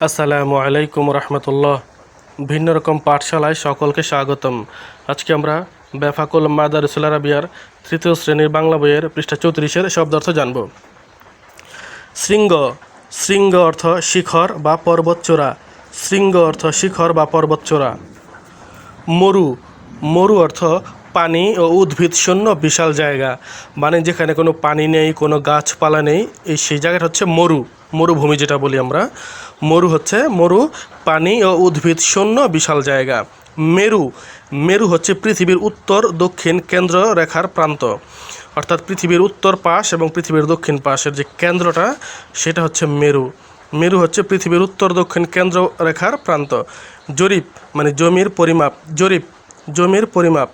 আসসালামু আলাইকুম রহমতুল্লাহ। ভিন্ন রকম পাঠশালায় সকলকে স্বাগতম। আজকে আমরা বেফাকুল মাদারিসুল আরাবিয়ার তৃতীয় শ্রেণীর বাংলা বইয়ের পৃষ্ঠা 34-এর শব্দার্থ জানব। শৃঙ্গ, শৃঙ্গ অর্থ শিখর বা পর্বতচূড়া। শৃঙ্গ অর্থ শিখর বা পর্বতচূড়া। মরু, মরু অর্থ পানি ও উদ্ভিদ শূন্য বিশাল জায়গা, মানে যেখানে কোনো পানি নেই, কোনো গাছপালা নেই, সেই জায়গাটা হচ্ছে মরু, মরুভূমি যেটা বলি আমরা। মরু হচ্ছে মরু, পানি ও উদ্ভিদ শূন্য বিশাল জায়গা। মেরু, মেরু হচ্ছে পৃথিবীর উত্তর দক্ষিণ কেন্দ্র রেখার প্রান্ত, অর্থাৎ পৃথিবীর উত্তর পাশ এবং পৃথিবীর দক্ষিণ পাশের যে কেন্দ্রটা সেটা হচ্ছে মেরু। মেরু হচ্ছে পৃথিবীর উত্তর দক্ষিণ কেন্দ্র রেখার প্রান্ত। জরিপ মানে জমির পরিমাপ, জরিপ জমির পরিমাপ।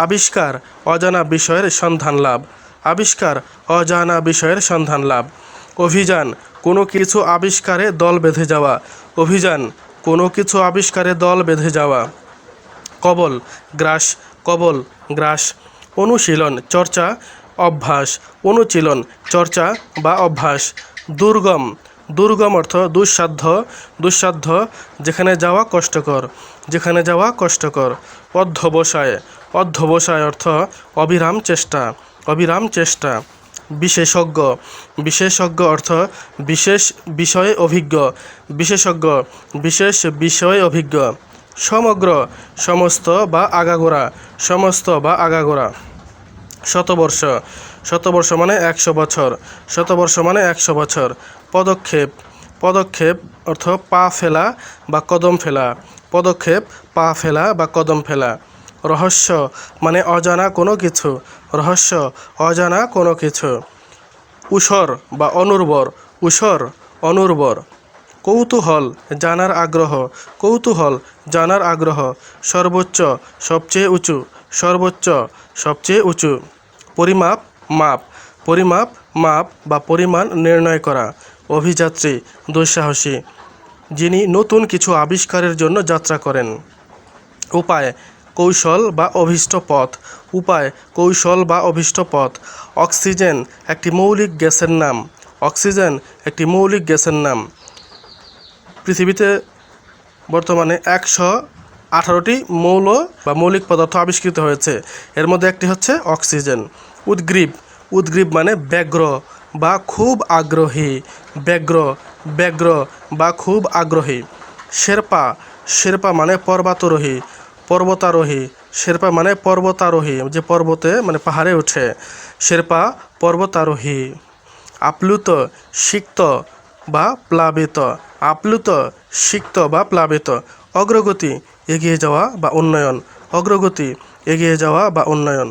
আবিষ্কার, অজানা বিষয়ের সন্ধান লাভ। আবিষ্কার, অজানা বিষয়ের সন্ধান লাভ। অভিযান, কোনো কিছু আবিষ্কারে দল বেঁধে যাওয়া। অভিযান, কোনো কিছু আবিষ্কারে দল বেঁধে যাওয়া। কবল, গ্রাস, কবল, গ্রাস। অনুশীলন, চর্চা, অভ্যাস। অনুশীলন, চর্চা বা অভ্যাস। দুর্গম, দুর্গম অর্থ দুঃসাধ্য, দুঃসাধ্য, যেখানে যাওয়া কষ্টকর, যেখানে যাওয়া কষ্টকর। অধ্যবসায়, অধ্যবসায় অর্থ অবিরাম চেষ্টা, অবিরাম চেষ্টা। বিশেষজ্ঞ, বিশেষজ্ঞ অর্থ বিশেষ বিষয়ে অভিজ্ঞ, বিশেষজ্ঞ, বিশেষ বিষয়ে অভিজ্ঞ। সমগ্র, সমস্ত বা আগাগোড়া, সমস্ত বা আগাগোড়া। শতবর্ষ, শতবর্ষ মানে 100 বছর, শতবর্ষ মানে 100 বছর। পদক্ষেপ, পদক্ষেপ অর্থ পা ফেলা বা কদম ফেলা, পদক্ষেপ পা ফেলা বা কদম ফেলা। রহস্য মানে অজানা কোনো কিছু, রহস্য অজানা কোনো কিছু। ঊষর বা অনুর্বর, ঊষর অনুর্বর। কৌতূহল, জানার আগ্রহ, কৌতূহল, জানার আগ্রহ। সর্বোচ্চ, সবচেয়ে উঁচু, সর্বোচ্চ, সবচেয়ে উঁচু। পরিমাপ, মাপ, পরিমাপ, মাপ বা পরিমাণ নির্ণয় করা। অভিযাত্রী, দুঃসাহসী, যিনি নতুন কিছু আবিষ্কারের জন্য যাত্রা করেন। উপায়, কৌশল বা অভীষ্ট পথ, উপায়, কৌশল বা অভীষ্ট পথ। অক্সিজেন একটি মৌলিক গ্যাসের নাম, অক্সিজেন একটি মৌলিক গ্যাসের নাম। পৃথিবীতে বর্তমানে 118টি মৌল বা মৌলিক পদার্থ আবিষ্কৃত হয়েছে, এর মধ্যে একটি হচ্ছে অক্সিজেন। উদ্গ্রীব, উদ্গ্রীব মানে ব্যগ্র বা খুব আগ্রহী, ব্যগ্র, ব্যগ্র বা খুব আগ্রহী। শেরপা, শেরপা মানে পর্বতারোহী, পর্বতারোহী, শেরপা মানে পর্বতারোহী, যে পর্বতে মানে পাহাড়ে ওঠে, শেরপা পর্বতারোহী। আপ্লুত, সিক্ত বা প্লাবিত, আপ্লুত, সিক্ত বা প্লাবিত। অগ্রগতি, এগিয়ে যাওয়া বা উন্নয়ন, অগ্রগতি, এগিয়ে যাওয়া বা উন্নয়ন।